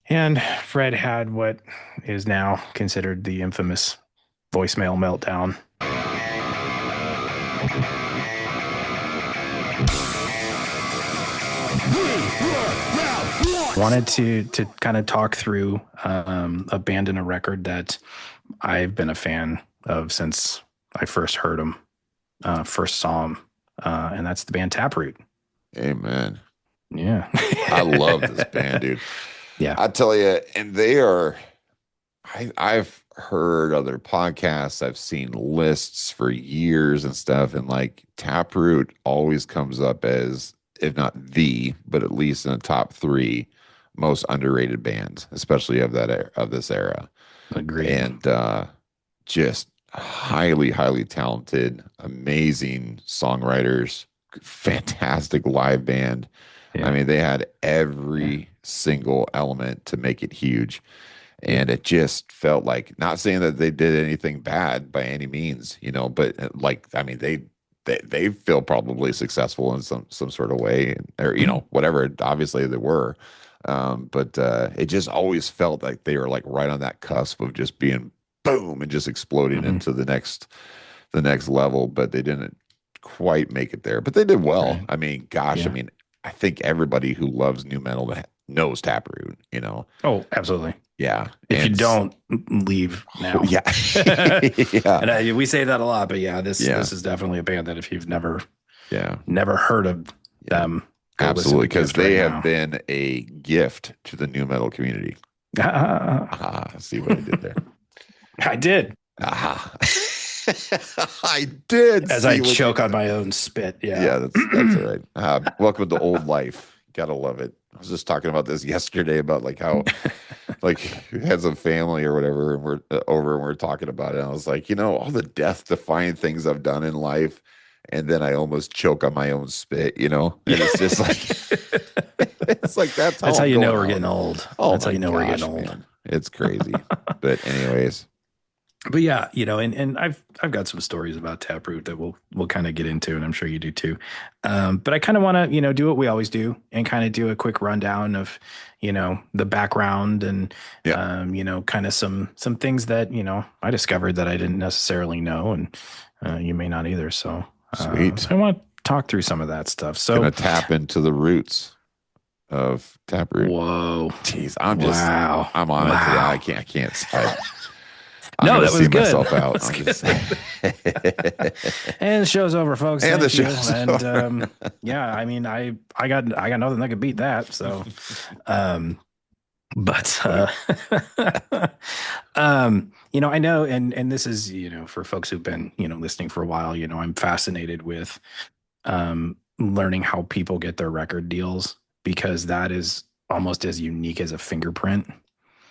And Fred had what is now considered the infamous voicemail meltdown. Wanted to kind of talk through a band and a record that I've been a fan of since I first heard them, first saw them, and that's the band Taproot. Amen. Yeah. I love this band, dude. Yeah. I tell you, and they are. I've heard other podcasts. I've seen lists for years and stuff, and like Taproot always comes up as, if not the, but at least in the top three most underrated bands, especially of of this era. Agreed. And just highly, highly talented, amazing songwriters, fantastic live band. I Yeah. mean, they had Yeah. every single element to make it huge. And it just felt like, not saying that they did anything bad by any means, but like, I mean, they feel probably successful in some sort of way, or whatever. Obviously, they were, but it just always felt like they were like right on that cusp of just being boom and just exploding Mhm. into the next level. But they didn't quite make it there. But they did well. Right. I mean, gosh, I Yeah. mean, I think everybody who loves new metal knows Taproot. Oh, absolutely. Yeah, If you and don't, leave now. yeah, yeah, And we say that a lot, but yeah, this yeah, is definitely a band that if you've yeah, never heard of yeah, them, go listen absolutely. to Because Gift they right have now. been a gift to the new metal community. Ah, see what I did there. I did, Ah, I did as I see what you choke on did. my own spit. Yeah. Yeah, that's all right. Welcome to old life. Gotta love it. I was just talking about this yesterday about like how like had some family or whatever, and we're over and we're talking about it. And I was like, all the death-defying things I've done in life, and then I almost choke on my own spit. And it's just like it's like that's how That's how I'm you know going we're out. getting old. Oh That's how my you know we're getting gosh, old. man, it's crazy. But anyways, But yeah, and I've got some stories about Taproot that we'll kind of get into, and I'm sure you do too. But I kind of want to, do what we always do and kind of do a quick rundown of, the background and, yeah, kind of some things that, I discovered that I didn't necessarily know, and you may not either. So sweet. I want to talk through some of that stuff. Gonna So, tap into the roots of Taproot. whoa, Jeez, wow, I'm on it today. wow. I can't. I'm No, gonna that was see good. myself That out. was I'm good. just And the show's over, folks. and the Thank you. show's And over. yeah, I mean, I got nothing that could beat that. So, um, but I know, and this is, for folks who've been, listening for a while, I'm fascinated with learning how people get their record deals because that is almost as unique as a fingerprint.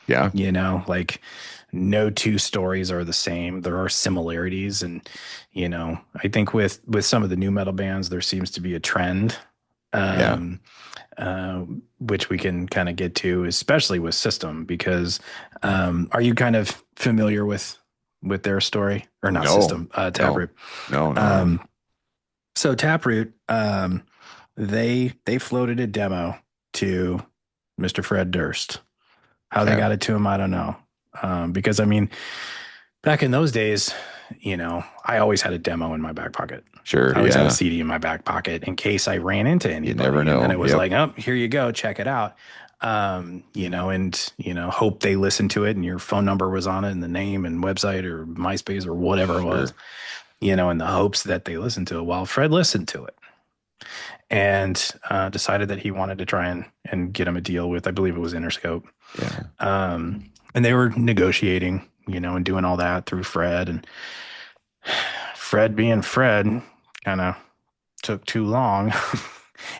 Yeah, Like no two stories are the same. There are similarities, and I think with some of the new metal bands, there seems to be a trend, yeah. um, uh, which we can kind of get to, especially with System, because are you kind of familiar with their story or not No, System, no, Taproot? no, no, no. Um, so Taproot, they floated a demo to Mr. Fred Durst. How they Okay, got it to him, I don't know. Because I mean, back in those days, I always had a demo in my back pocket. sure. I always had a Yeah, CD in my back pocket in case I ran into you never anybody. And then know. it was Yep. like, oh, here you go, check it out. And hope they listened to it and your phone number was on it and the name and website or MySpace or whatever it was, Sure. in the hopes that they listened to it. Well, Fred listened to it and decided that he wanted to try and get him a deal with, I believe it was Interscope. Yeah. And they were negotiating, and doing all that through Fred. And Fred being Fred kind of took too long.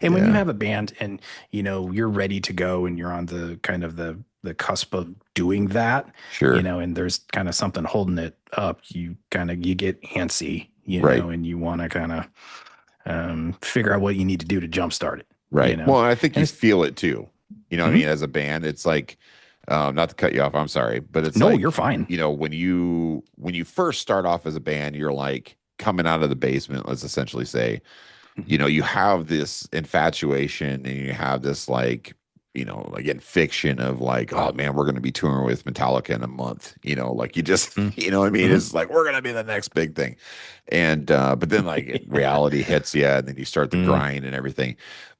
And when you Yeah. have a band and, you're ready to go and you're on the kind of the cusp of doing that, Sure. and there's kind of something holding it up, you get antsy, Right. and you want to kind of figure out what you need to do to jumpstart it, Right. Well, I think and you it's, feel it too. What I mhm. mean? As a band, it's like, not to cut you off, I'm sorry, but it's No, you're like, fine. when you first start off as a band, you're like coming out of the basement, let's essentially say, Mhm. you have this infatuation and you have this like, again, fiction of like, oh man, we're going to be touring with Metallica in a month. Like you just, Mm. you know what I mean? Hmm. It's like, we're going to be the next big thing. And, but then like reality hits you and then you start the Mm. grind and everything.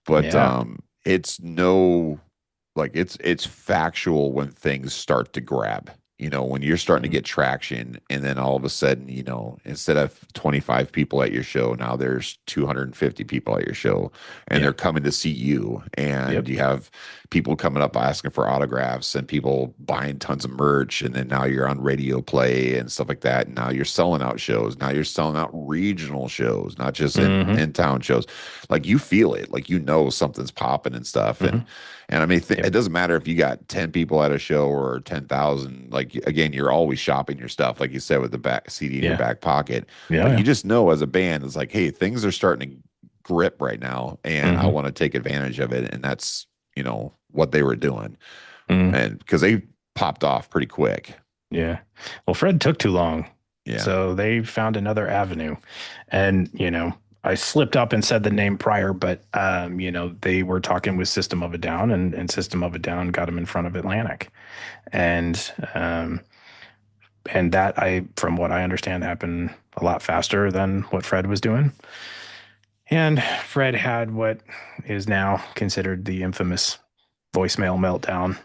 But, Yeah. it's no, like it's factual when things start to grab. When you're starting to Mm. get traction, and then all of a sudden, instead of 25 people at your show, now there's 250 people at your show, and Yeah. they're coming to see you, and Yep. you have people coming up asking for autographs and people buying tons of merch, and then now you're on radio play and stuff like that. And now you're selling out shows. Now you're selling out regional shows, not just Hmm. in town shows. Like you feel it, like something's popping and stuff, Hmm. and I mean, Yep. it doesn't matter if you got 10 people at a show or 10,000. Like, again, you're always shopping your stuff, like you said, with the back CD in your Yeah. back pocket. Yeah. But you Yeah. just know as a band, it's like, hey, things are starting to grip right now, and I Hmm. want to take advantage of it. And that's, what they were doing. Mm. And because they popped off pretty quick. Yeah. Well, Fred took too long. Yeah. So they found another avenue. And, I slipped up and said the name prior, but, they were talking with System of a Down, and System of a Down got him in front of Atlantic. And, and that from what I understand, happened a lot faster than what Fred was doing. And Fred had what is now considered the infamous voicemail meltdown.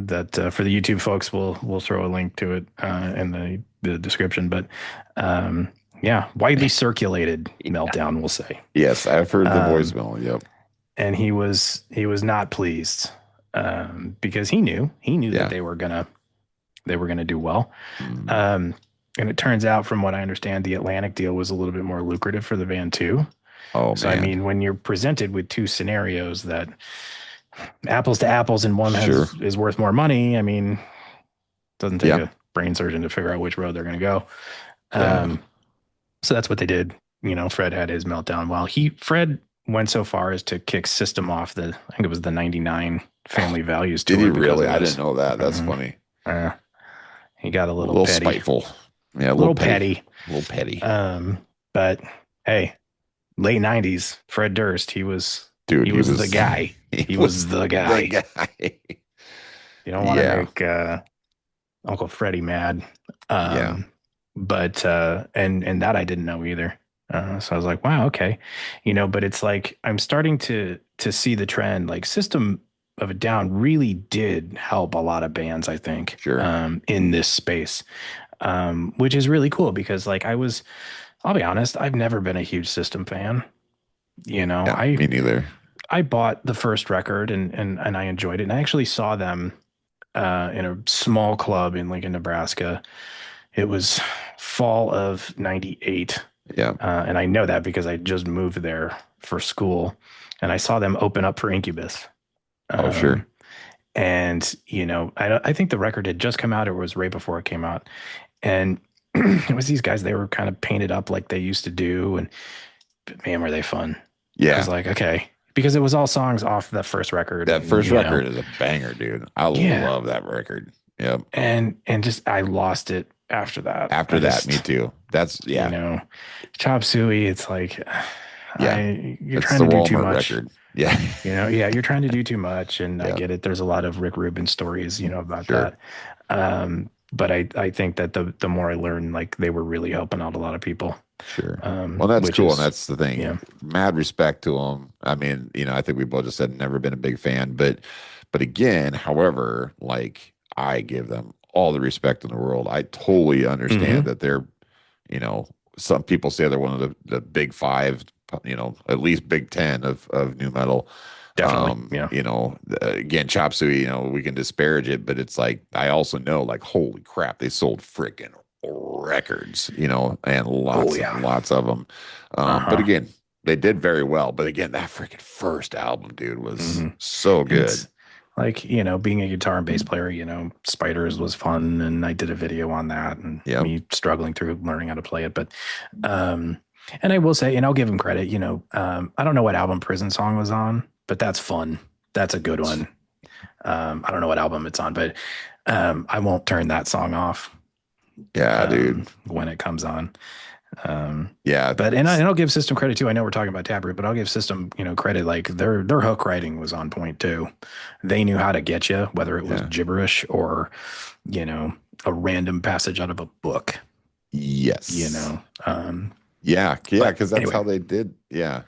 That for the YouTube folks, we'll throw a link to it in the description. But yeah, widely circulated meltdown, we'll say. Yes, I've heard the Um, voicemail. Yep. and he was not pleased because he knew that Yeah. they were gonna do well. Mhm. Um, and it turns out, from what I understand, the Atlantic deal was a little bit more lucrative for the band too. Oh So I man. mean, when you're presented with two scenarios that apples to apples, and one Sure. is worth more money, I mean, doesn't take Yeah. a brain surgeon to figure out which road they're going to go. Yeah. So that's what they did. Fred had his meltdown. While Fred went so far as to kick System off I think it was the '99 Family Values Did tour he because really? of I this. didn't know that. That's Mhm. funny. Uh, he got a A little little petty, spiteful. Yeah, a little little petty. petty. A little petty. But hey, late '90s, Fred Durst, he was Dude, he he was the was guy. he He was was the the guy. guy. You don't want to Yeah. make Uncle Freddy mad. Yeah. But and that I didn't know either. So I was like, wow, okay. But it's like I'm starting to see the trend. Like System of a Down really did help a lot of bands, I think, Sure. in this space. Which is really cool because like I'll be honest, I've never been a huge System fan. Yeah, I me neither. I bought the first record and I enjoyed it. And I actually saw them in a small club in Lincoln, Nebraska. It was fall of '98. Yeah. And I know that because I just moved there for school and I saw them open up for Incubus. Oh, Um, sure. and, I think the record had just come out, or it was right before it came out. And it was these guys, they were kind of painted up like they used to do. And man, were they fun. I was Yeah. like, okay, because it was all songs off the first record. That And, first record is a banger, dude. I yeah. love that record. Yep. And just, I lost it after that. After that, me too. That's You know, Chop Suey, it's like, yeah. you're It's trying the to do too Walmart much. record. Yeah. Yeah, you're trying to do too much, and I Yeah. get it. There's a lot of Rick Rubin stories, about Sure. that. But I think that the more I learn, like they were really helping out a lot of people. Sure. Well, that's Which cool, is, and that's the thing. yeah. Mad respect to them. I mean, I think we both just said never been a big fan, but again, however, like I give them all the respect in the world. I totally understand Hmm. that they're, some people say they're one of the big five, at least big 10 of new metal. Definitely. Yeah. Again, Chop Suey, we can disparage it, but it's like I also know, like, holy crap, they sold freaking records, and Oh lots and yeah. lots of them. But Uh-huh. again, they did very well. But again, that freaking first album, dude, was Hmm. so And good. it's like, being a guitar and bass player, Spiders was fun, and I did a video on that, and Yep. me struggling through learning how to play it. But um and I will say, and I'll give him credit, I don't know what album Prison Song was on, but that's fun. That's a good one. I don't know what album it's on, but I won't turn that song off Yeah, dude. when it comes on. Yeah. But and I'll give System credit too. I know we're talking about Taproot, but I'll give System, credit. Like their hook writing was on point too. They knew how to get you, whether it was Yeah. gibberish or, you know, a random passage out of a book. You Yes. know, Yeah. Yeah. but Because that's anyway, how they did. Yeah.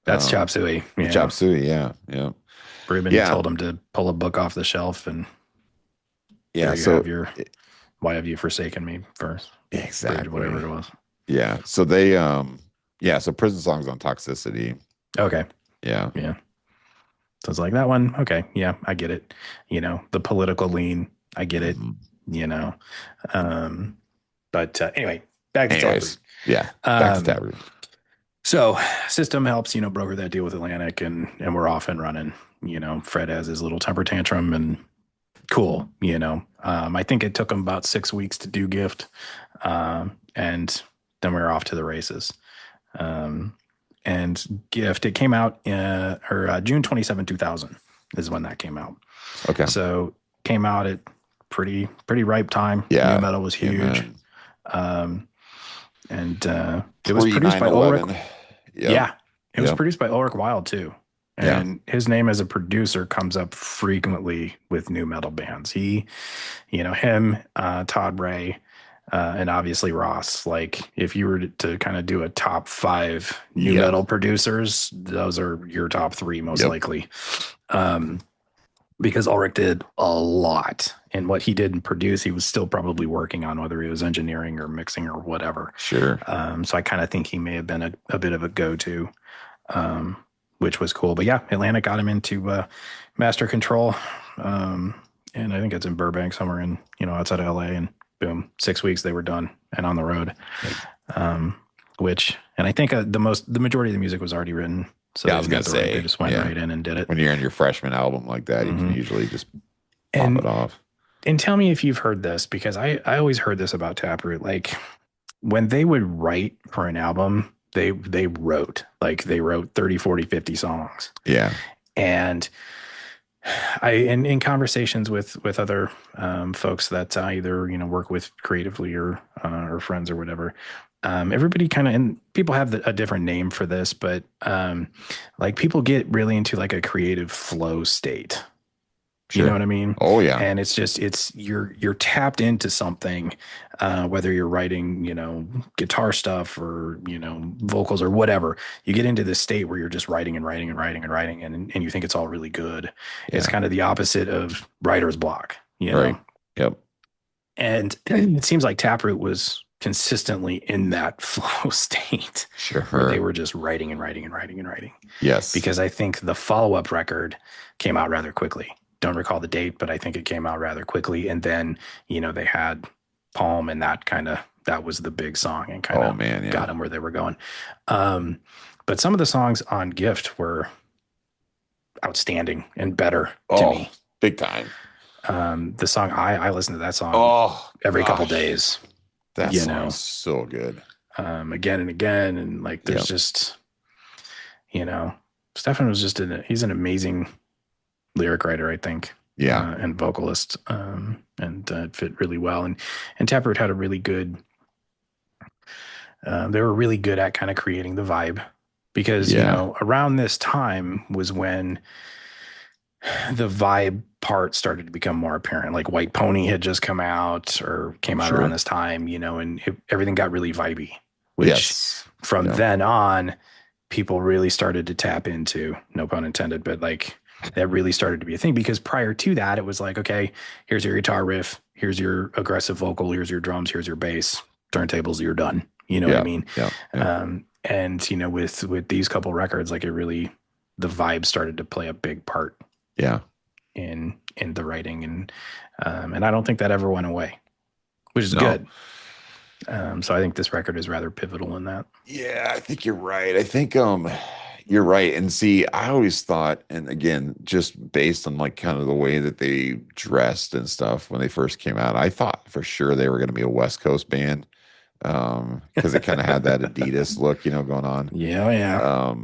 that's Chop Suey. With Yeah, Chop Suey. Yeah. Yeah. Ruben Yeah. told him to pull a book off the shelf, and Yeah. there you So have your "Why Have You Forsaken Me" first bridge, whatever exactly. it was. Yeah. So they, yeah. So Prison Songs on Toxicity. Okay, Yeah. yeah. So it's like that one. Okay, yeah, I get it. The political lean. I get it. Mhm. You know, um, but anyway, back to Taproot. Anyways. Yeah. Back to Um, Taproot. so System helps, broker that deal with Atlantic, and we're off and running. Fred has his little temper tantrum, and cool. I think it took him about 6 weeks to do Gift, and then we were off to the races. And Gift, it came out June 27, 2000 is when that came out. Okay. So came out at pretty ripe time. Yeah. New metal was huge. Amen. And it was produced by 9/11. Ulrich. Yep. Yeah, it was Yep. produced by Ulrich Wild too. Yeah. And his name as a producer comes up frequently with new metal bands. Him, Todd Ray, and obviously Ross. Like, if you were to kind of do a top 5 new Yeah. metal producers, those are your top 3 most Yep. likely. Because Ulrich did a lot, and what he didn't produce, he was still probably working on, whether he was engineering or mixing or whatever. Sure. So I kind of think he may have been a bit of a go-to, which was cool. But yeah, Atlanta got him into Master Control, and I think it's in Burbank somewhere in outside of LA. And boom, 6 weeks they were done and on the road. And I think the majority of the music was already written. So Yeah, I was gonna say they just went right in and did it. When you're on your freshman album like that, you can usually just pop it off. And tell me if you've heard this, because I always heard this about Taproot. Like, when they would write for an album, they wrote 30, 40, 50 songs. Yeah. And in conversations with other folks that I either work with creatively or friends or whatever, everybody kind of, and people have a different name for this, but like, people get really into like a creative flow state. Sure. You know what I mean? Oh yeah. And you're tapped into something, whether you're writing, guitar stuff or, vocals or whatever. You get into this state where you're just writing and writing and writing and writing, and you think it's all really good. Yeah. It's kind of the opposite of writer's block, Right. Yep. And it seems like Taproot was consistently in that flow state. Sure. Where they were just writing and writing and writing and writing. Yes. Because I think the follow-up record came out rather quickly. Don't recall the date, but I think it came out rather quickly. And then, they had Palm, and that was the big song, and kind of got them where they were going. But some of the songs on Gift were outstanding and better to me. Big time. The song I listen to that song every couple days. That song's so good. Again and again. And like, there's just, Stefan was just he's an amazing lyric writer, I think. Yeah. And vocalist. And it fit really well. And Taproot had a really good, they were really good at kind of creating the vibe, because, around this time was when the vibe part started to become more apparent. Like, White Pony had just come out around this time, and everything got really vibey, which from then on, people really started to tap into, no pun intended, but like, that really started to be a thing. Because prior to that, it was like, okay, here's your guitar riff, here's your aggressive vocal, here's your drums, here's your bass, turntables, you're done. You know what I mean? Yeah. And with these couple records, like, the vibe started to play a big part. Yeah. In the writing, and I don't think that ever went away, which is good. So I think this record is rather pivotal in that. Yeah, I think you're right. I think you're right. And see, I always thought, and again, just based on like kind of the way that they dressed and stuff when they first came out, I thought for sure they were going to be a West Coast band, because they kind of had that Adidas look, going on. Yeah.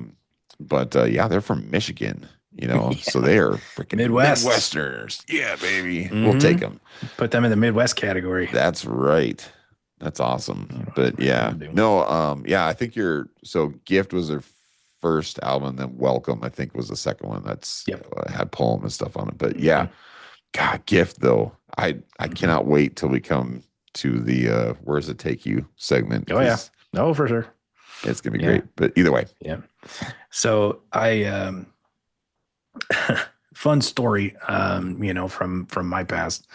But they're from Michigan, so they are freaking Midwesterners. Yeah, baby. We'll take them. Put them in the Midwest category. That's right. That's awesome. You know, that's But pretty cool yeah, to do. no, yeah, I think so Gift was their first album, then Welcome, I think was the second one that's Yep. had Poem and stuff on it. But yeah, Hmm. God, Gift though. I Hmm. cannot wait till we come to the Where's It Take You segment Oh yeah. because No, for sure. it's gonna be Yeah. great. But either way. Yeah. So I fun story from my past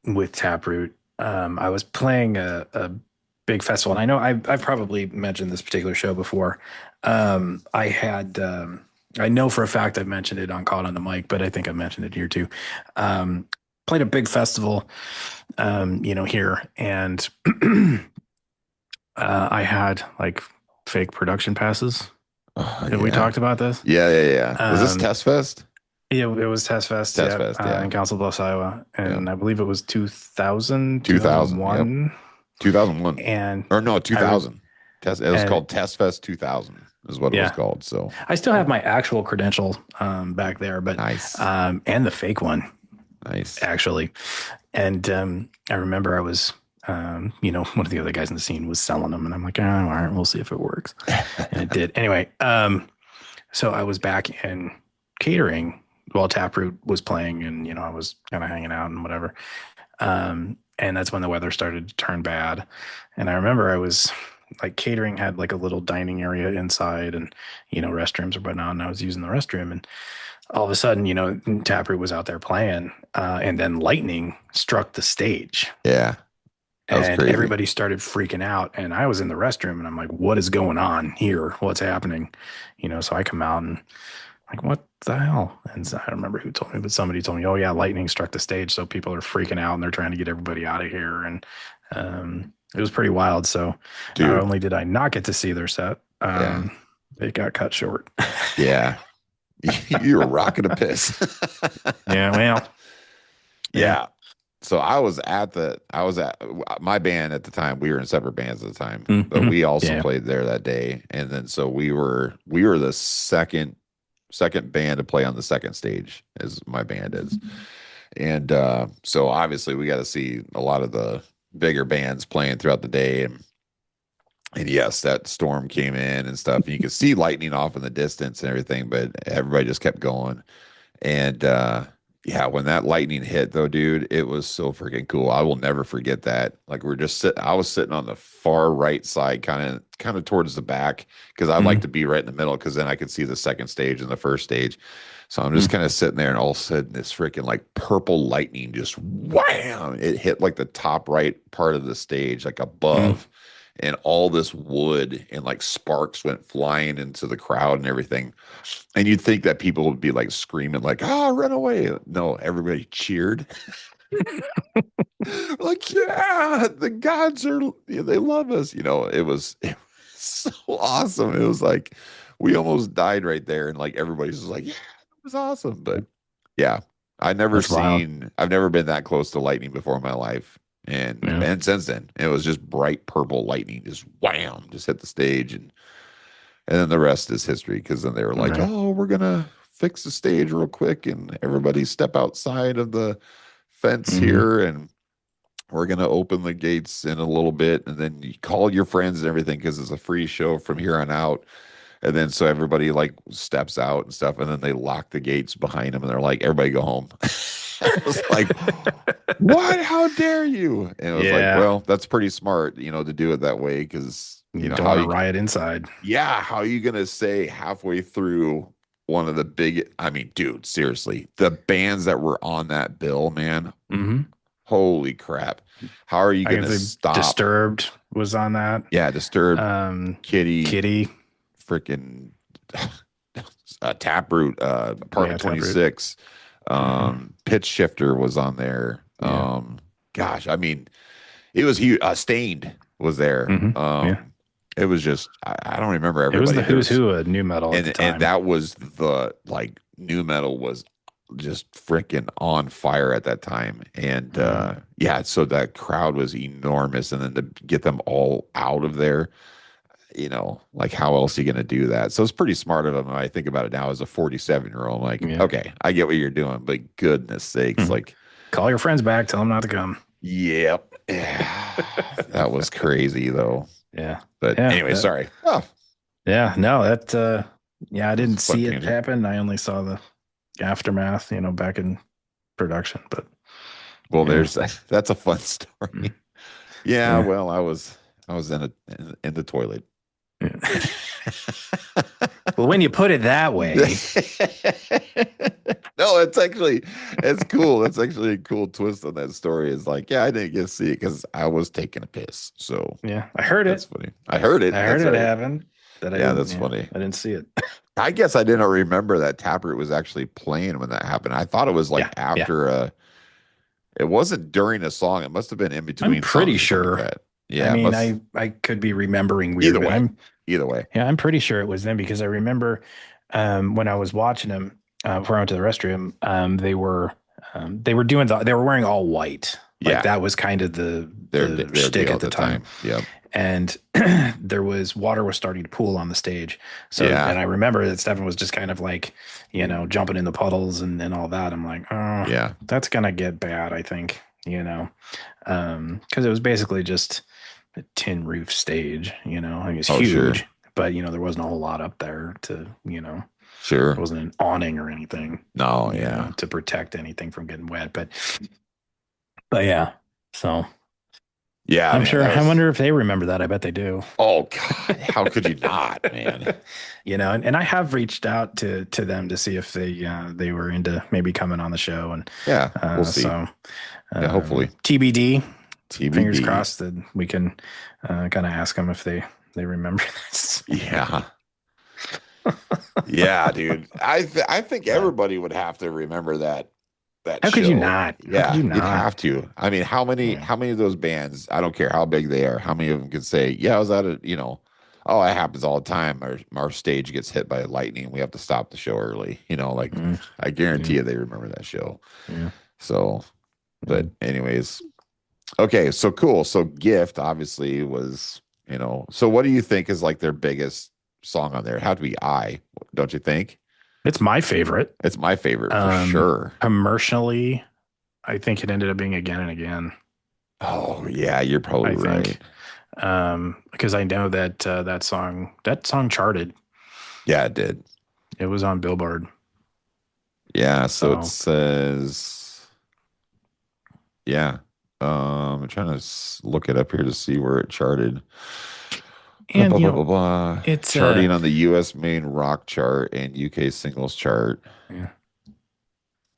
with Taproot. I was playing a big festival, and I know I've probably mentioned this particular show before. I had I know for a fact I've mentioned it on Caught on the Mic, but I think I've mentioned it here too. Um, Played a big festival, here, and I had like fake production passes. Oh, Have we yeah. talked about this? Yeah. Was this Um, Test Fest? Yeah, it was Test Fest, Test yeah, Fest, yeah. in Council Bluffs, Iowa, Yeah. and I believe it was 2000, 2000. Yep. 2001, 2001. and Or no, I re 2000. It was and called Test Fest 2000 is what it was yeah, called. So I still have my actual credential back there, but nice. and the fake one Nice. actually, and I remember I was one of the other guys in the scene was selling them, and I'm like, oh, all right, we'll see if it works, and it did. Anyway, so I was back in catering while Taproot was playing, and I was kind of hanging out and whatever. And that's when the weather started to turn bad. And I remember I was like catering had like a little dining area inside, and restrooms or whatnot. And I was using the restroom, and all of a sudden, Taproot was out there playing, and then lightning struck the stage. Yeah. That was And crazy. everybody started freaking out. And I was in the restroom, and I'm like, what is going on here? What's happening? So I come out and like, what the hell? And so I don't remember who told me, but somebody told me, oh yeah, lightning struck the stage. So people are freaking out and they're trying to get everybody out of here. And it was pretty wild. So not Dude. only did I not get to see their set, Yeah. it got cut short. Yeah. You were rocking a piss. Yeah, well, yeah. Yeah. So I was at my band at the time. We were in separate bands at the time, but Mm-hmm. we also Yeah. played there that day. And then so we were the second band to play on the second stage as my band is. And so obviously we got to see a lot of the bigger bands playing throughout the day. And yes, that storm came in and stuff. And you could see lightning off in the distance and everything, but everybody just kept going. And yeah, when that lightning hit though, dude, it was so freaking cool. I will never forget that. Like I was sitting on the far right side, kind of towards the back, because I like Mm-hmm. to be right in the middle because then I could see the second stage and the first stage. So I'm just kind of sitting there, and all of a sudden this freaking like purple lightning just wham! It hit like the top right part of the stage, like Mm-hmm. above, and all this wood and like sparks went flying into the crowd and everything. And you'd think that people would be like screaming, like, "Ah, run away!" No, everybody cheered. Like, yeah, the gods are, they love us. It was so awesome. It was like we almost died right there. And like everybody's just like, yeah, it was awesome. But yeah, That's wild. I've never been that close to lightning before in my life. Yeah. And since then, it was just bright purple lightning, just wham, just hit the stage. And then the rest is history because then they were like, Right. oh, we're gonna fix the stage real quick and everybody step outside of the fence Mm-hmm. here and we're gonna open the gates in a little bit and then you call your friends and everything because it's a free show from here on out. And then so everybody like steps out and stuff, and then they lock the gates behind them and they're like, everybody go home. I was like, what? How dare you? And it was like, Yeah. well, that's pretty smart, to do it that way because You don't how want to you riot inside. yeah, how are you gonna say halfway through one of the big I mean, dude, seriously, the bands that were on that bill, man, Mm-hmm. holy crap. How are you I can gonna say stop? Disturbed was on that. Yeah, Disturbed, Um, Kitty, Kitty. freaking Taproot, Yeah, Apartment Taproot. 26, Mm-hmm. Pitch Shifter was on there. Yeah. Gosh, I mean, it was huge. Stained was there. Mm-hmm. Yeah. It was just I don't remember It was everybody. the There who's was who of new metal at the and time. that was the like new metal was just freaking on fire at that time. And Mm-hmm. yeah, so that crowd was enormous. And then to get them all out of there, like how else are you going to do that? So it's pretty smart of them. When I think about it now as a 47-year-old, like, Yeah. okay, I get what you're doing, but goodness sakes, Mhm. like, Call your friends back. Tell them not to come. yep. Yeah, that was crazy though. Yeah. But Yeah. anyway, sorry. Oh, Yeah. No, that, yeah, I that was didn't a fun see it tangent. happen. I only saw the aftermath, back in production, but Well, yeah. there's that's a fun story. Mm. Yeah, Yeah. well, I was in the toilet. Yeah. Well, when you put it that way, No, it's cool. That's actually a cool twist on that story. Is like, yeah, I didn't get to see it because I was taking a piss. So yeah, I heard that's it. funny. I heard I it. heard That's it right. happen. That I Yeah, didn't. that's Yeah, funny. I didn't see it. I guess I didn't remember that Taproot was actually playing when that happened. I thought it was like Yeah, yeah. after it wasn't during a song. It must have been in I'm between pretty songs or something like sure. that. I Yeah, it mean, must I could be remembering weird, either but way. Either way. I'm pretty sure it was them because I remember when I was watching them before I went to the restroom, they were they were wearing all white. Like Yeah. that was kind of the Their shtick deal at at the the time. time. Yep. And there was water was starting to pool on the stage. So, Yeah. and I remember that Stefan was just kind of like, jumping in the puddles and all that. I'm like, oh, Yeah. that's gonna get bad, I think, because it was basically just a tin roof stage, I mean, it's Oh, sure. huge, but there wasn't a whole lot up there to, there Sure. wasn't an awning or anything, No, yeah. to protect anything from getting wet. But yeah, so Yeah, I'm man. sure. That I was wonder if they remember that. I bet they do. oh God. How could you not, man? And I have reached out to them to see if they were into maybe coming on the show, and Yeah, we'll see. so Yeah, hopefully. TBD. Fingers TBD. crossed that we can kind of ask them if they remember this. Yeah. Yeah, dude. I think But everybody would have to remember that how could you show. not? How could Yeah, you you'd not? have to. I mean, Yeah. how many of those bands, I don't care how big they are, how many of them can say, yeah, I was at oh, that happens all the time. Our stage gets hit by lightning. We have to stop the show early. Like Mm, I guarantee yeah. you they remember that show. Yeah. So, but Mm. anyways, okay, so cool. So Gift obviously was, so what do you think is like their biggest song on there? It had to be don't you think? It's my favorite. It's my favorite for sure. Commercially, I think it ended up being Again and Again. Oh yeah, you're I probably right. think, because I know that that song charted. Yeah, it did. It was on Billboard. Yeah, so it So, says, yeah. I'm trying to look it up here to see where it charted. Blah, and blah, blah, blah, blah. it's Charting on the U.S. main rock chart and UK singles chart. yeah,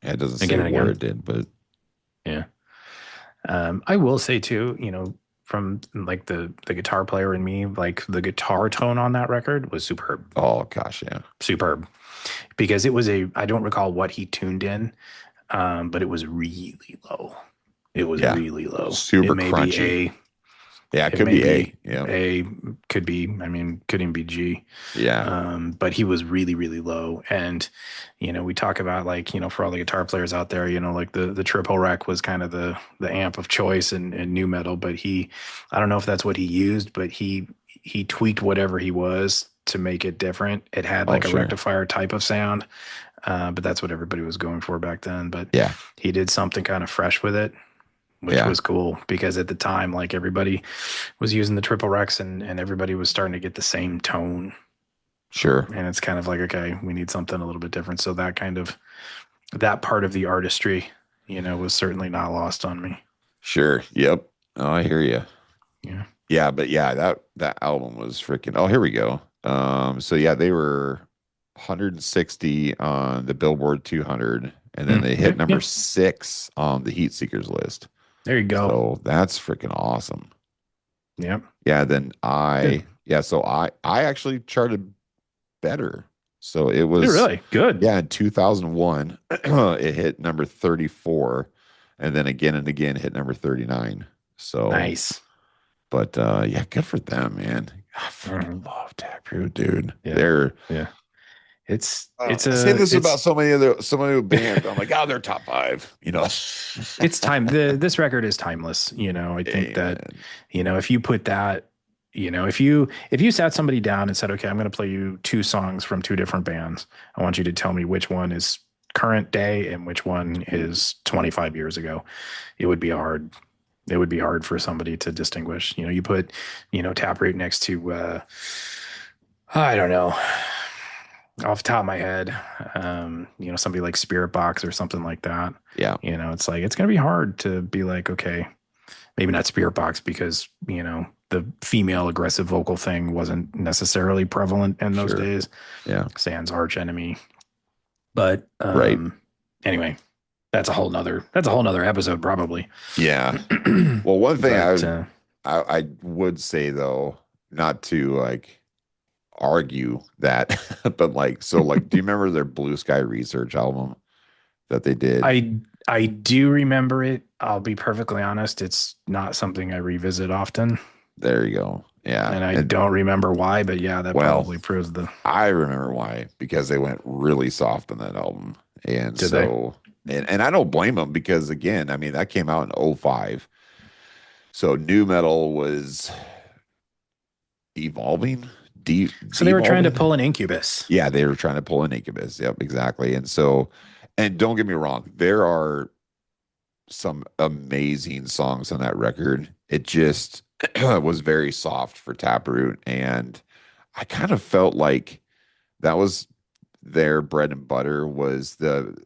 Yeah, it doesn't say Again and where Again. it did, but Yeah. I will say too, from like the guitar player in me, like the guitar tone on that record was superb, oh gosh, yeah. superb, because I don't recall what he tuned in, but it was really low. It was Yeah. really low. Super crunchy. Yeah, it It could may be be A. Yeah. A, could be, I mean, could even be G. Yeah. But he was really, really low. And, we talk about like, for all the guitar players out there, like the triple rec was kind of the amp of choice in new metal, but I don't know if that's what he used, but he tweaked whatever he was to make it different. It had Oh, like a sure. rectifier type of sound. But that's what everybody was going for back then. But Yeah. he did something kind of fresh with it, which Yeah. was cool because at the time, like everybody was using the triple Rex and everybody was starting to get the same tone. Sure. And it's kind of like, okay, we need something a little bit different. So that part of the artistry, was certainly not lost on me. Sure. Yep. Oh, I hear you. Yeah. Yeah, but yeah, that album was freaking. Oh, here we go. So yeah, they were 160 on the Billboard 200, and then they hit number 6 on the Heat Seekers list. There you go. So that's freaking awesome. Yep. Yeah, then so I actually charted better. So it was really good. Yeah, in 2001, it hit number 34, and then again and again hit number 39. So Nice. but yeah, good for them, man. I freaking love Taproot, dude. Yeah. They're It's I say this about so many bands. I'm like, oh, they're top 5. It's time. This record is timeless. I think that, if you put that, if you sat somebody down and said, okay, I'm going to play you 2 songs from 2 different bands. I want you to tell me which one is current day and which one is 25 years ago. It would be a hard It would be hard for somebody to distinguish. You put, Taproot next to, I don't know, off the top of my head, somebody like Spirit Box or something like that. Yeah, It's like, it's going to be hard to be like, okay, maybe not Spirit Box because, the female aggressive vocal thing wasn't necessarily prevalent in those sure. days. Yeah, Sans arch enemy. But right. anyway, that's a whole nother episode probably. Yeah. Well, one thing But I would say though, not to like argue that, but like so like, do you remember their Blue Sky Research album that they did? I do remember it. I'll be perfectly honest, it's not something I revisit often, There you go. Yeah. and I And don't remember why, but yeah, that well, probably proves the I remember why, because they went really soft on that album. And did they? so and I don't blame them because again, I mean that came out in '05. So new metal was evolving, So they were trying to devolving. pull an Incubus. Yeah, they were trying to pull an Incubus. Yep, exactly. And so, and don't get me wrong, there are some amazing songs on that record. It just was very soft for Taproot, and I kind of felt like that was their bread and butter was the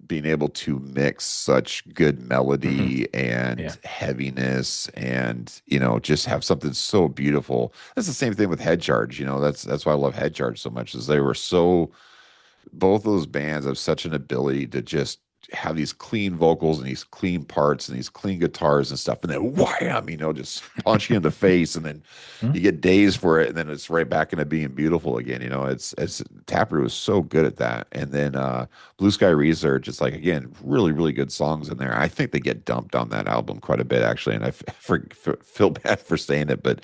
being able to mix such good Hmm. melody and Yeah. heaviness and just have something so beautiful. That's the same thing with Head Charge. That's why I love Head Charge so much, is they were so, both those bands have such an ability to just have these clean vocals and these clean parts and these clean guitars and stuff, and then wham, just punch you in the face, and then Hmm? you get dazed for it, and then it's right back into being beautiful again. It's Taproot was so good at that, and then Blue Sky Research. It's like again, really really good songs in there. I think they get dumped on that album quite a bit actually, and I feel bad for saying it, but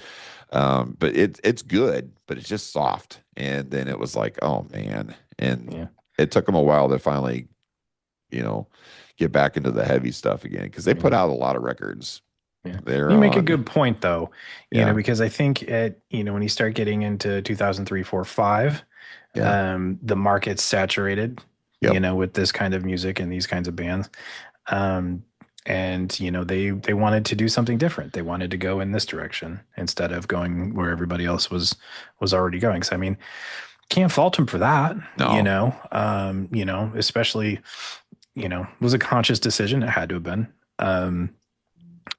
it's good, but it's just soft. And then it was like, oh man, and Yeah. it took them a while to finally you know, get back into the heavy stuff again because they put Yeah. out a lot of records. Yeah. They're You make a on, good point though, yeah, because I think when you start getting into 2003, 4, 5, yeah, the market's saturated, yep, with this kind of music and these kinds of bands. Um, and they wanted to do something different. They wanted to go in this direction instead of going where everybody else was already going. So I mean, can't fault them for that, no, especially, it was a conscious decision. It had to have been. well,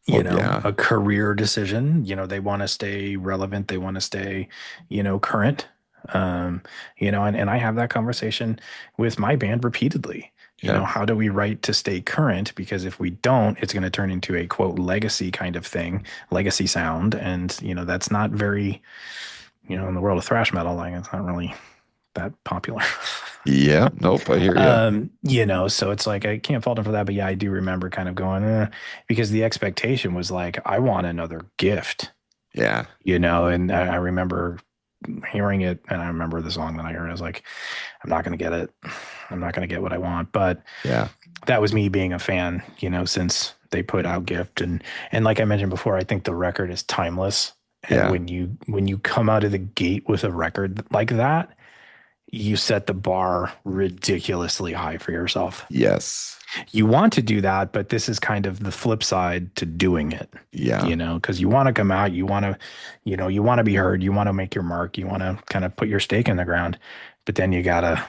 yeah, A career decision. They want to stay relevant. They want to stay, current. And I have that conversation with my band repeatedly. yeah, How do we write to stay current? Because if we don't, it's going to turn into a quote legacy kind of thing, legacy sound. And, that's not very, in the world of thrash metal, like it's not really that popular. yeah, nope, I hear you. So it's like I can't fault him for that, but yeah, I do remember kind of going, because the expectation was like, I want another gift, Yeah, and I remember hearing it, and I remember the song that I heard. I was like, I'm not gonna get it. I'm not gonna get what I want. But yeah, that was me being a fan, since they put out Gift, and like I mentioned before, I think the record is timeless. And yeah, when you come out of the gate with a record like that, you set the bar ridiculously high for yourself. yes, You want to do that, but this is kind of the flip side to doing it, yeah, because you want to come out, you want to be heard, you want to make your mark, you want to kind of put your stake in the ground, but then you got to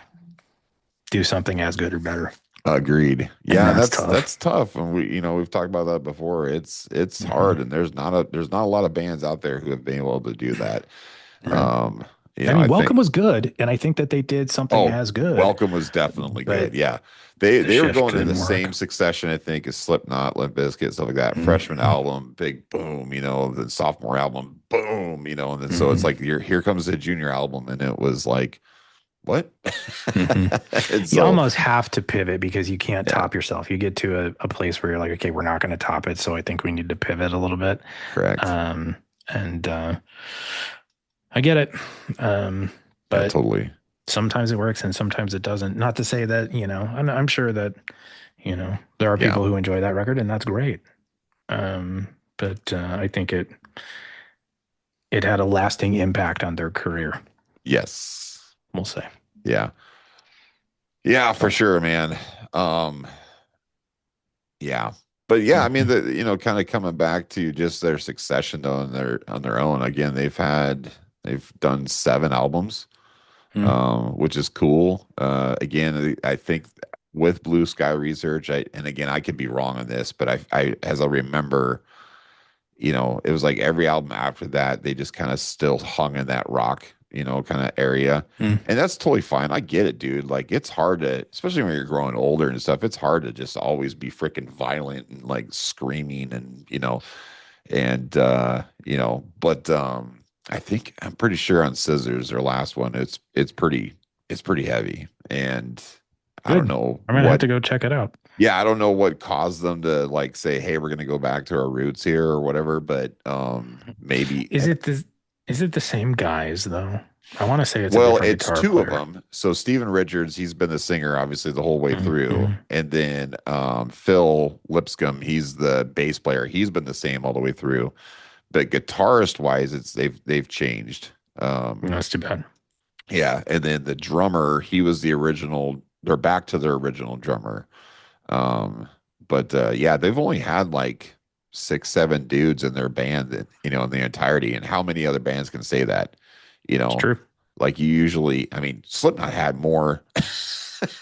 do something as good or better. agreed. And Yeah, that's that's tough. tough, and we've talked about that before. It's Hmm. hard, and there's not a lot of bands out there who have been able to do that. Right. Um, I I mean, think. Welcome was good, and I think that they did something Oh, as good, Welcome was definitely good. but Yeah. They the they were shift going in the didn't same work. succession, I think, as Slipknot, Limp Bizkit, stuff like that. Freshman Hmm. album, big boom, the sophomore album, boom, and then so it's Hmm. like here comes the junior album, and it was like, what? Hmm. And You so almost have to pivot because you can't yeah, top yourself. You get to a place where you're like, okay, we're not going to top it. So I think we need to pivot a little bit. correct. And I get it. Yeah, But totally. sometimes it works and sometimes it doesn't. Not to say that, I'm sure that, there are Yeah. people who enjoy that record and that's great. Um, but I think it had a lasting impact on their career, Yes. we'll say. Yeah. Yeah, for sure, man. Um, yeah. But yeah, I mean, Mhm. kind of coming back to just their succession though, on their own. Again, they've done 7 albums, Mm. which is cool. Again, I think with Blue Sky Research, and again, I could be wrong on this, but as I remember, it was like every album after that, they just kind of still hung in that rock, kind of area. Mm. And that's totally fine. I get it, dude. Like it's hard to, especially when you're growing older and stuff, it's hard to just always be freaking violent and like screaming but I'm pretty sure on Scissors, their last one, it's pretty heavy. And I don't Good. know I'm gonna have what to go check it out. yeah, I don't know what caused them to like say, "Hey, we're going to go back to our roots here" or whatever, but maybe Is it the is it the same guys though? I want to say it's a well, different it's guitar two of player. them. So Steven Richards, he's been the singer obviously the whole way through, Mm-hmm. and then Phil Lipscomb, he's the bass player. He's been the same all the way through. But guitarist wise, they've changed. That's too bad. Yeah, and then the drummer, he was the original. They're back to their original drummer. Um, but yeah, they've only had like 6, 7 dudes in their band that, in the entirety. And how many other bands can say that? You It's know, true. like you usually, I mean, Slipknot had more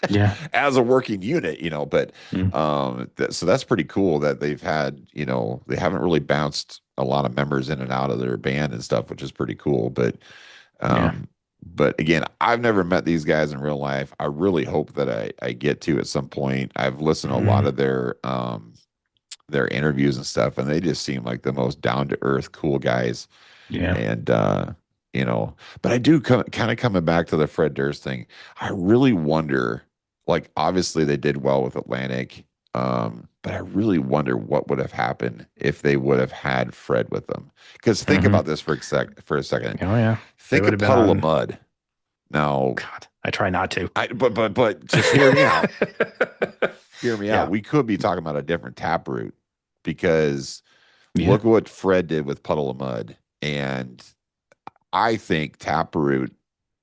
Yeah. as a working unit, but Mm. so that's pretty cool that they've had, they haven't really bounced a lot of members in and out of their band and stuff, which is pretty cool. Yeah. Um, but again, I've never met these guys in real life. I really hope that I get to at some point. I've listened to a lot Mm. of their interviews and stuff, and they just seem like the most down to earth, cool guys. Yeah. And you know, but I do kind of coming back to the Fred Durst thing. I really wonder, like, obviously they did well with Atlantic, but I really wonder what would have happened if they would have had Fred with them. Because think Hmm. about this for a second. Oh yeah. They Think would of have been Puddle of on. Mud. Now, God, I try not to. but just hear me out. Hear me out. Yeah. We could be talking about a different Taproot because Yeah. look what Fred did with Puddle of Mud. And I think Taproot,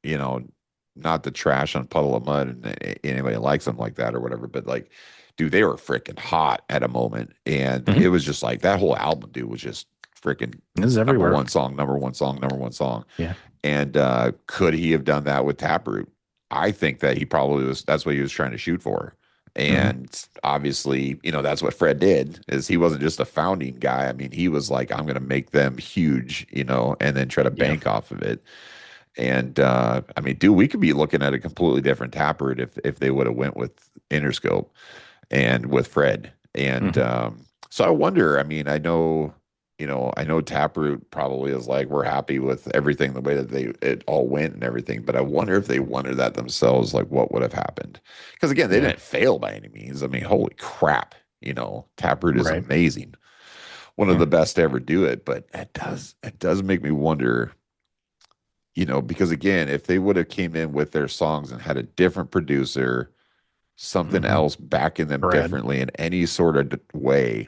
you know, not the trash on Puddle of Mud and anybody likes them like that or whatever, but like, dude, they were freaking hot at a moment. And Hmm. it was just like that whole album, dude, was just freaking This is number everywhere. one song, number one song, number one song. Yeah. And could he have done that with Taproot? I think that he probably was. That's what he was trying to shoot for. Hmm. And obviously, that's what Fred did. Is he wasn't just a founding guy. I mean, he was like, I'm going to make them huge, and then try to Yeah. bank off of it. And I mean, dude, we could be looking at a completely different Taproot if they would have went with Interscope and with Fred. And Hmm. so I wonder. I mean, I know Taproot probably is like we're happy with everything the way that it all went and everything, but I wonder if they wanted that themselves, like what would have happened? Because again, they Yeah. didn't fail by any means. I mean, holy crap, Taproot is Right. amazing, one of Yeah. the best to ever do it. But it does make me wonder, because again, if they would have came in with their songs and had a different producer, something Hmm. else backing them Fred. differently in any sort of way,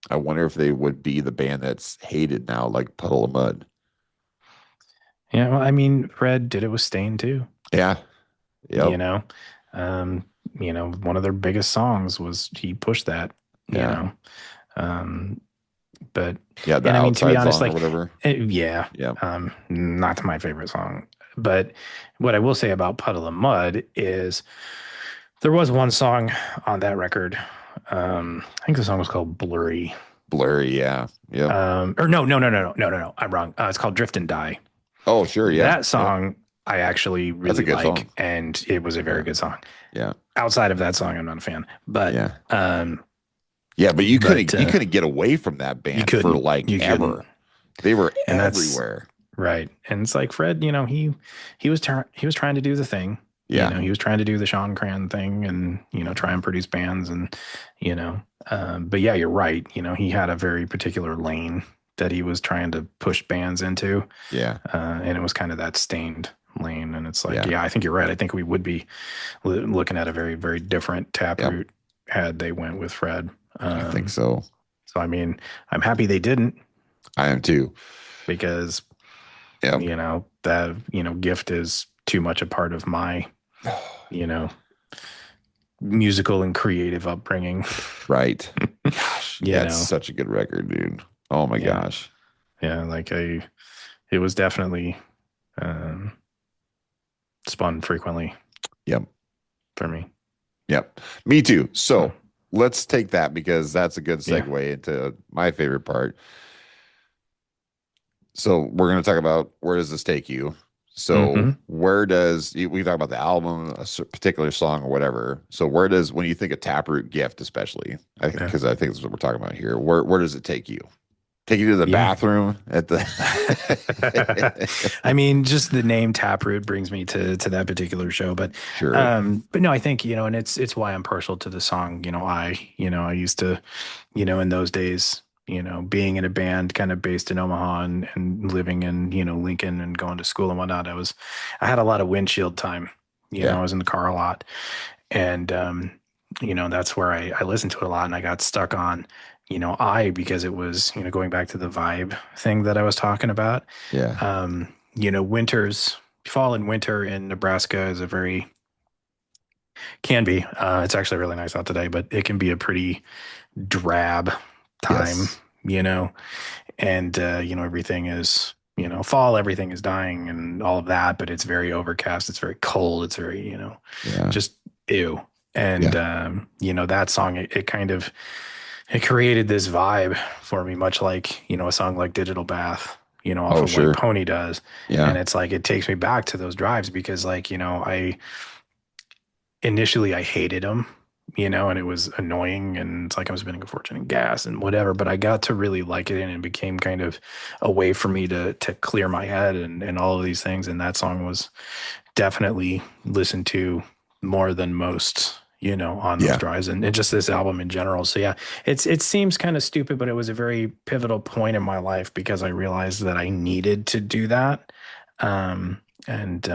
I wonder if they would be the band that's hated now, like Puddle of Mud. Yeah. Well, I mean, Fred did it with Stain too. Yeah. You Yep. know, um, one of their biggest songs was he pushed that. You Yeah. know, um, but Yeah. The and I mean to be outside honest, song or like, whatever. yeah, Yep. not my favorite song. But what I will say about Puddle of Mud is there was one song on that record. I think the song was called Blurry. Blurry. Yeah. Yep. Or no, no, no, no, no, no, no, no. I'm wrong. It's called Drift and Die. Oh, sure. Yeah. That Yep. song I actually That's a really good like, song. and it was a very Yeah. good song. Yeah. Outside of that song, I'm not a fan. But Yeah. Yeah. But you but couldn't you couldn't get away from that you band for couldn't, like you couldn't, ever. They were and that's everywhere. right. And it's like Fred, he was trying to do the thing. Yeah. He was trying to do the Sean Cran thing, and try and produce bands, and you know. But yeah, you're right. He had a very particular lane that he was trying to push bands into, Yeah. and it was kind of that Stained lane. And it's like, Yeah. yeah, I think you're right. I think we would be looking at a very, very different Yep. Taproot had they went with Fred. I think so. So I mean, I'm happy they didn't, I am too. because Yep. that Gift is too much a part of my you know musical and creative upbringing. Right. gosh. you That's know. such a good record, dude. Oh my Yeah. gosh. Yeah. It was definitely um, spun frequently Yep. for me. Yep. Me too. So, So let's take that because that's a good yeah. segue into my favorite part. So we're going to talk about where does this take you? So Hmm. where does we talk about the album, a particular song or whatever. So where does when you think of Taproot Gift, especially, I think Yeah. because I think that's what we're talking about here. Where does it take you? Take you to the Yeah. bathroom at the I mean, just the name Taproot brings me to that particular show, Sure. but no, I think, and it's why I'm partial to the song. I used to, in those days, being in a band kind of based in Omaha and living in, Lincoln and going to school and whatnot. I had a lot of windshield time. Yeah. I was in the car a lot, and that's where I listened to it a lot, and I got stuck on because it was going back to the vibe thing that I was talking about. Yeah. Winters, fall and winter in Nebraska is a very can be it's actually really nice out today, but it can be a pretty drab time, Yes. you know and everything is fall, everything is dying and all of that, but it's very overcast, it's very cold, it's very Yeah. just ew. And Yeah. that song, it kind of it created this vibe for me, much like a song like Digital Bath, off Oh, of White sure. Pony does. And Yeah. it's like it takes me back to those drives because, like, I initially I hated them, and it was annoying, and it's like I was spending a fortune in gas and whatever, but I got to really like it, and it became kind of a way for me to clear my head and all of these things. And that song was definitely listened to more than most, on those Yeah. drives, and just this album in general. So yeah, it seems kind of stupid, but it was a very pivotal point in my life because I realized that I needed to do that. Um, and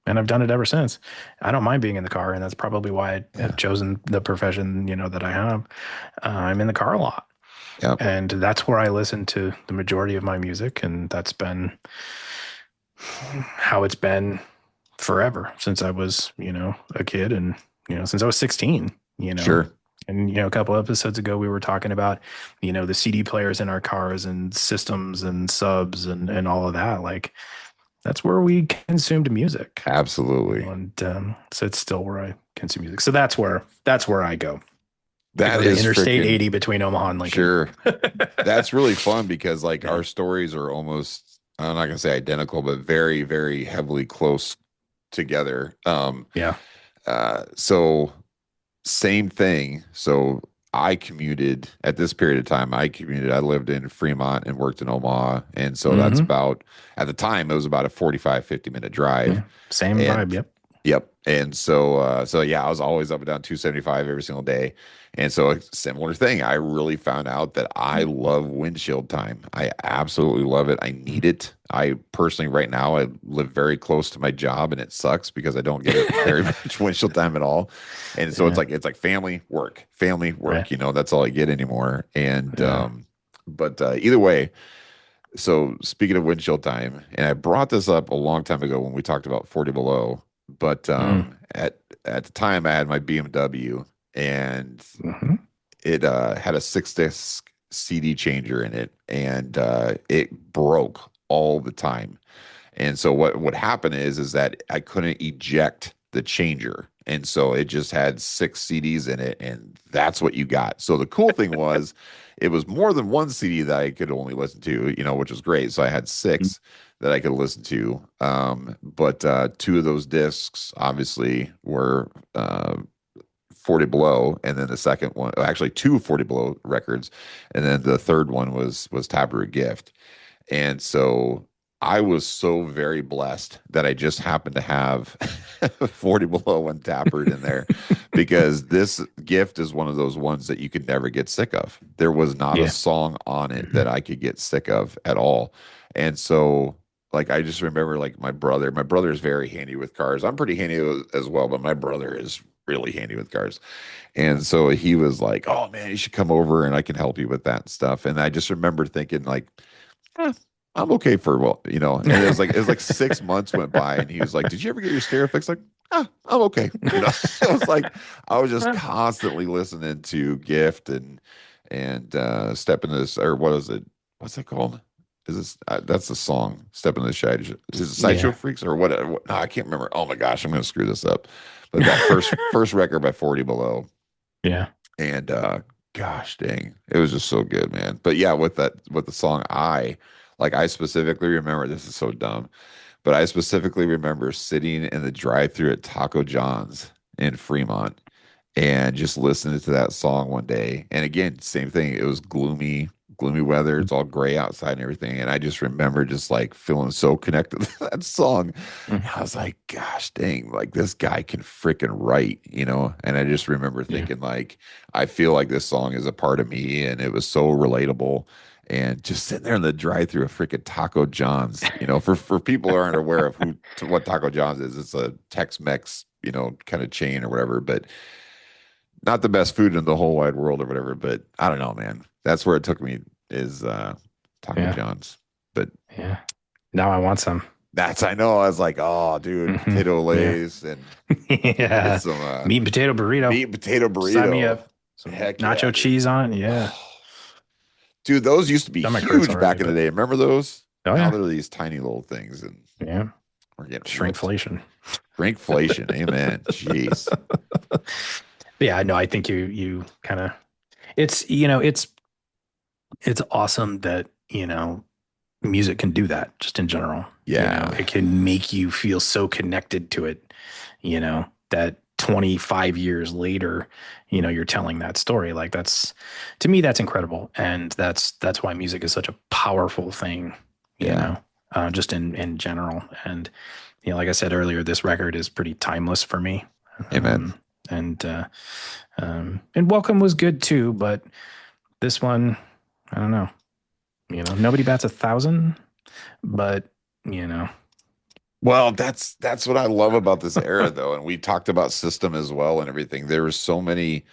and I've done it ever since. I don't mind being in the car, and that's probably why I have Yeah. chosen the profession, that I have. I'm in the car a lot, Yep. and that's where I listen to the majority of my music, and that's been how it's been forever since I was, a kid, and since I was 16, Sure. and a couple episodes ago we were talking about, the CD players in our cars and systems and subs and all of that. Like that's where we consumed music, Absolutely. and so it's still where I consume music. So that's where I go. I That go to is Interstate freaking 80 between Omaha and Lincoln. sure. That's really fun because like Yeah. our stories are almost I'm not gonna say identical, but very, very heavily close together. Yeah. So same thing. So I commuted at this period of time. I commuted. I lived in Fremont and worked in Omaha. And so that's Hmm. about, at the time, it was about a 45, 50-minute drive. Yeah. Same vibe. And Yep. yep. And so yeah, I was always up and down 275 every single day. And so a similar thing. I really found out that I love windshield time. I absolutely love it. I need it. I personally, right now, I live very close to my job and it sucks because I don't get it very much windshield time at all. And so Yeah. it's like family Right. work, that's all I get anymore. And Yeah. but either way, so speaking of windshield time, and I brought this up a long time ago when we talked about 40 below, but Mm. at the time I had my BMW and Hmm. it had a 6 disc CD changer in it and it broke all the time. And so what would happen is that I couldn't eject the changer. And so it just had 6 CDs in it, and that's what you got. So the cool thing was it was more than one CD that I could only listen to, which was great. So I had six that I could listen to. But two of those discs obviously were 40 Below, and then the second one, actually two 40 Below records, and then the third one was Taproot Gift. And so I was so very blessed that I just happened to have 40 Below and Taproot in there because this gift is one of those ones that you could never get sick of. There was not a Yeah. song on it Mhm. that I could get sick of at all. And so like I just remember like my brother is very handy with cars. I'm pretty handy as well, but my brother is really handy with cars. And so he was like, "Oh man, you should come over and I can help you with that stuff." And I just remember thinking like, eh, I'm okay for and it was like 6 months went by, and he was like, "Did you ever get your stereo fixed?" Like, I'm okay. It was like I was just constantly listening to Gift, and and Step into this, or what is it? What's it called? Is this that's the song? Step into the Shadow. Is it Sideshow Yeah. Freaks or what? No, I can't remember. Oh my gosh, I'm gonna screw this up. But that first record by 40 Below, Yeah. and gosh dang, it was just so good, man. But yeah, with the song I specifically remember, this is so dumb, but I specifically remember sitting in the drive-thru at Taco John's in Fremont and just listening to that song one day. And again, same thing. It was gloomy weather. It's all gray outside and everything. And I just remember just like feeling so connected to that song. Mm. And I was like, gosh dang, like this guy can freaking write, you know? And I just remember Yeah. thinking like, I feel like this song is a part of me, and it was so relatable. And just sitting there in the drive-through of freaking Taco John's, you know, for people who aren't aware of what Taco John's is, it's a Tex-Mex, you know, kind of chain or whatever, but not the best food in the whole wide world or whatever. But I don't know, man. That's where it took me, is Taco Yeah. John's. But Yeah. Now I want some. I know, I was like, oh dude, Hmm. potato Yeah. lays and get Yeah. some Meat and potato burrito. meat and potato Sign me burrito. up. Some Heck yeah, nacho dude. cheese on it. Yeah. Dude, those used to be Stomach hurts huge already, back in the but day. Remember those? oh Now yeah. they're these tiny little things, and Yeah. we're getting ripped. Shrinkflation. Shrinkflation. Amen. Jeez. But yeah, no, I think you kind of it's it's awesome that, music can do that just in general. Yeah. It can make you feel so connected to it, that 25 years later, you're telling that story. Like to me, that's incredible. And that's why music is such a powerful thing, Yeah. just in general. And, like I said earlier, this record is pretty timeless for me. Amen. Um, and Welcome was good too, but this one, I don't know. Nobody bats 1,000, but you know, Well, that's what I love about this era though. And we talked about System as well and everything. There were so many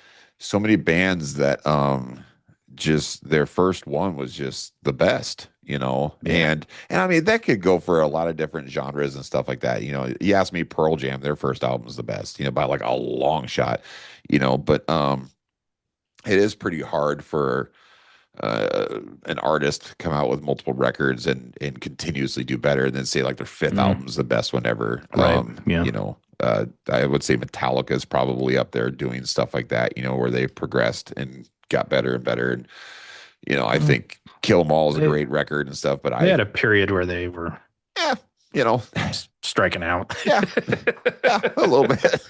bands that just their first one was just the best, you know. yeah, And I mean that could go for a lot of different genres and stuff like that. You know, you ask me, Pearl Jam, their first album is the best, you know, by like a long shot, you know, but it is pretty hard for an artist to come out with multiple records and continuously do better, and then say like their fifth mm, album's the best one ever. right, yeah, You know, I would say Metallica is probably up there doing stuff like that, you know, where they've progressed and got better and better. And, you know, I mm. think Kill 'Em All is a they great record and stuff, but they had a period where they were yeah, you know, striking out. yeah, yeah, a little bit.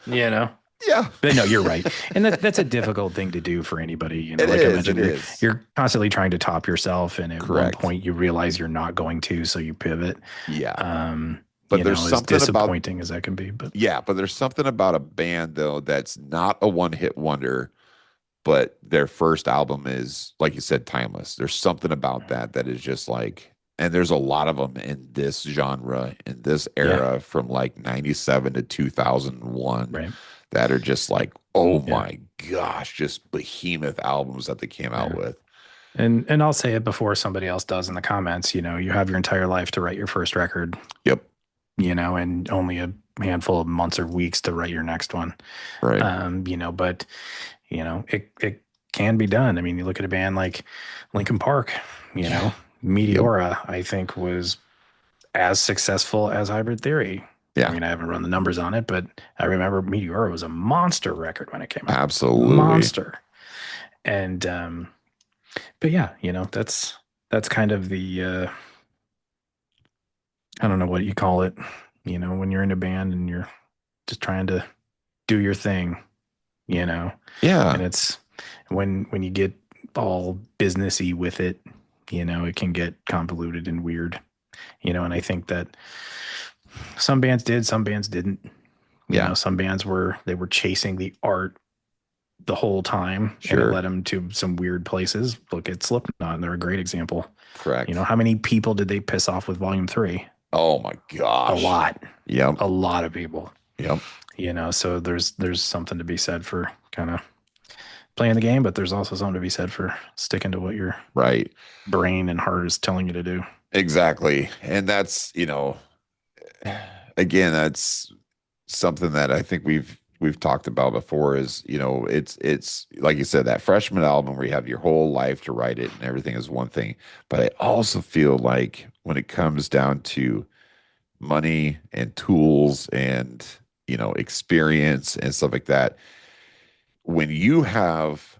you know, Yeah, but no, you're right, and that's a difficult thing to do for anybody. it Like I is. mentioned, It is. you're constantly trying to top yourself, and at one Correct. point you realize you're not going to, so you pivot. Yeah. Um, But there's as something about disappointing as that can be, but yeah, but there's something about a band though that's not a one-hit wonder, but their first album is, like you said, timeless. There's something about that is just like, and there's a lot of them in this genre, in this yeah, era from like 97 to 2001 right, that are just like, oh yeah. my gosh, just behemoth albums that they came out Yeah. with. And I'll say it before somebody else does in the comments, you have your entire life to write your first record, Yep. and only a handful of months or weeks to write your next one. Right. But it can be done. I mean, you look at a band like Linkin Park, Yeah. Yep. Meteora, I think was as successful as Hybrid Theory. I Yeah. mean, I haven't run the numbers on it, but I remember Meteora was a monster record when it came out. Absolutely. Monster. And but yeah, that's kind of the I don't know what you call it, when you're in a band and you're just trying to do your thing, Yeah. and it's when you get all businessy with it, it can get convoluted and weird, and I think that some bands did, some bands didn't. Yeah. Some bands were chasing the art the whole time, and it Sure. led them to some weird places. Look at Slipknot, and they're a great example. Correct. How many people did they piss off with Volume 3? Oh my A gosh. lot. Yep. A lot of people. Yep. So there's something to be said for kind of playing the game, but there's also something to be said for sticking to what your Right. brain and heart is telling you to do. Exactly. And that's, you know, again, that's something that I think we've we've talked about before is, it's like you said, that freshman album where you have your whole life to write it and everything is one thing. But I also feel like when it comes down to money and tools and, experience and stuff like that, when you have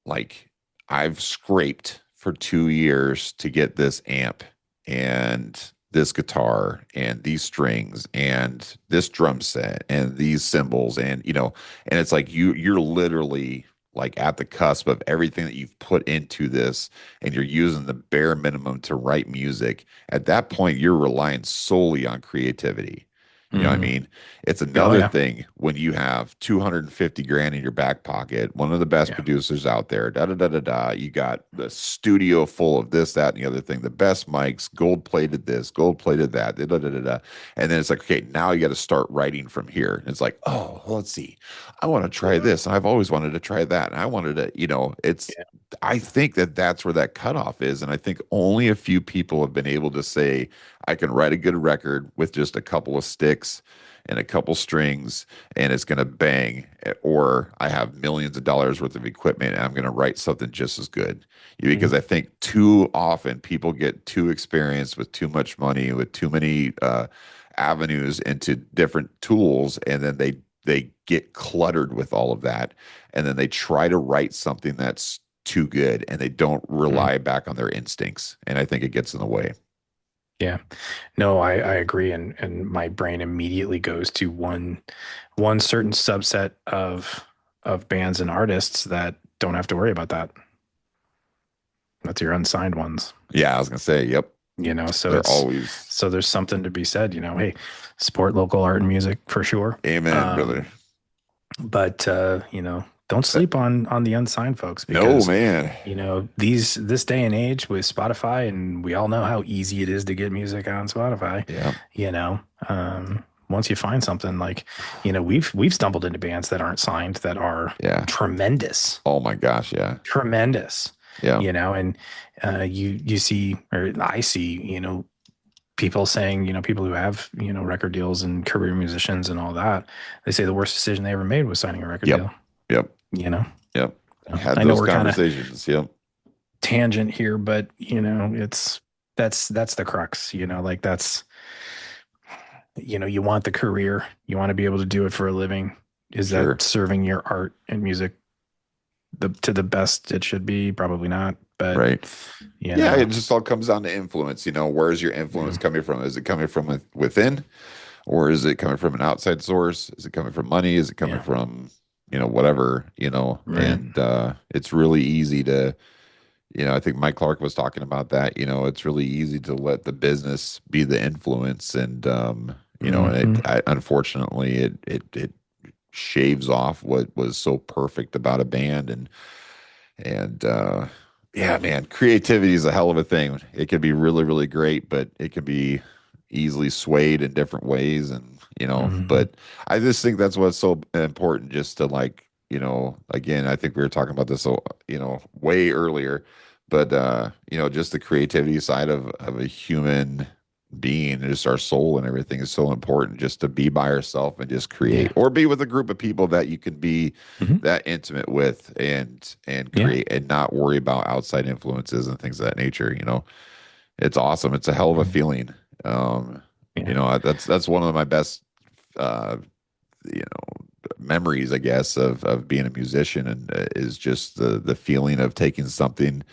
like I've scraped for 2 years to get this amp and this guitar and these strings and this drum set and these cymbals and and it's like you're literally like at the cusp of everything that you've put into this and you're using the bare minimum to write music. At that point you're relying solely on creativity. You know what I Hmm. mean? It's Oh another yeah. thing when you have 250 grand in your back pocket, one of the best Yeah. producers out there, da da da da da. You got the studio full of this, that, and the other thing, the best mics, gold plated this, gold plated that, da da da da da. And then it's like, okay, now you got to start writing from here. And it's like, oh, well, let's see. I want to try this. And I've always wanted to try that. And I wanted to, Yeah. I think that that's where that cutoff is. And I think only a few people have been able to say, I can write a good record with just a couple of sticks and a couple strings and it's going to bang, or I have millions of dollars worth of equipment and I'm going to write something just as good. Because Mhm. I think too often people get too experienced with too much money, with too many avenues into different tools, and then they get cluttered with all of that, and then they try to write something that's too good and they don't Mhm. rely back on their instincts, and I think it gets in the way. Yeah. No, I agree. And my brain immediately goes to one certain subset of bands and artists that don't have to worry about that. That's your unsigned ones. Yeah, I was gonna say, yep. So They're always so there's something to be said, hey, support local art and music for sure. amen, brother. But don't That- sleep on the unsigned folks no, because man. this day and age with Spotify, and we all know how easy it is to get music on Spotify. Yeah, You know, once you find something like, we've stumbled into bands that aren't signed that are yeah. tremendous, Oh my gosh, yeah, tremendous. yeah, And you see, or I see, people saying, people who have, record deals and career musicians and all that, they say the worst decision they ever made was signing a record yep, deal, yep, you know. yep. So Had I know those we're kind of conversations. Yep, tangent here, but it's that's the crux, like that's you want the career, you want to be able to do it for a living. Is that sure. serving your art and music to the best it should be? Probably not, but Right. you Yeah, know, it just all comes down to influence. Where's your influence mm, coming from? Is it coming from within, or is it coming from an outside source? Is it coming from money? Is it coming yeah, from, whatever, right, and it's really easy to, I think Mike Clark was talking about that. It's really easy to let the business be the influence, and and hmm, unfortunately it shaves off what was so perfect about a band, and yeah, man, creativity is a hell of a thing. It can be really, really great, but it can be easily swayed in different ways, and hmm, but I just think that's what's so important, just to like, again, I think we were talking about this, so way earlier, but just the creativity side of a human being, just our soul and everything is so important, just to be by yourself and just create, yeah, or be with a group of people that you can be hmm, that intimate with, and yeah, create and not worry about outside influences and things of that nature. It's awesome. It's a hell of a mm, feeling. um yeah, that's one of my best uh you know memories, I guess, of being a musician, and is just the feeling of taking something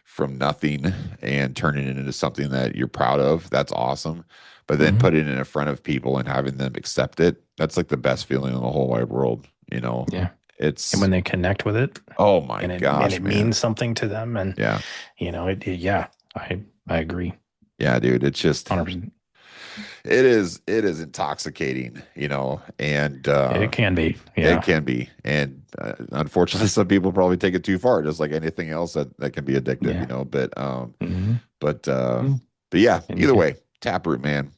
from nothing and turning it into something that you're proud of. That's awesome. But then hmm, putting it in front of people and having them accept it, that's like the best feeling in the whole wide world. yeah. And It's, when they connect with it, oh my and it gosh, man. means something to them, and Yeah. yeah, I agree, Yeah, dude. It's just, 100%. it is intoxicating, and It can be, it yeah, can be. And unfortunately, some people probably take it too far, just like anything else that can be addictive, yeah, but hmm, but but yeah, and you either can, way, Taproot, man,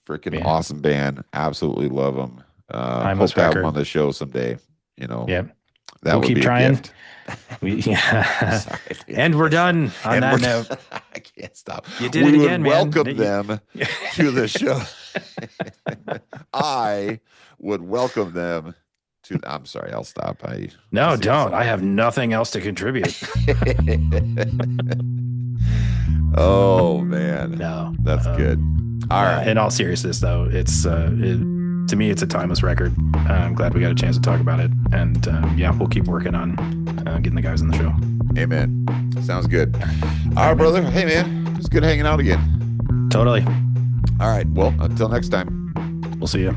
freaking yeah, awesome band. Absolutely love them. Hope timeless to have them on record, the show someday. You know, yeah. that We'll would keep be a trying. gift. Yeah, Sorry, dude, I and we're can't stop. done on And that we're note. I can't stop. You did We it would again, man. welcome them to the show. I would welcome them I'm sorry, I'll stop. No, don't. I have nothing else to contribute. Oh man, No, that's good. All right. In all seriousness, though, it's to me, it's a timeless record. I'm glad we got a chance to talk about it, and yeah, we'll keep working on getting the guys on the show. Amen. Sounds good. All right, brother. Hey, man, it's good hanging out again. Totally. All right. Well, until next time. We'll see you.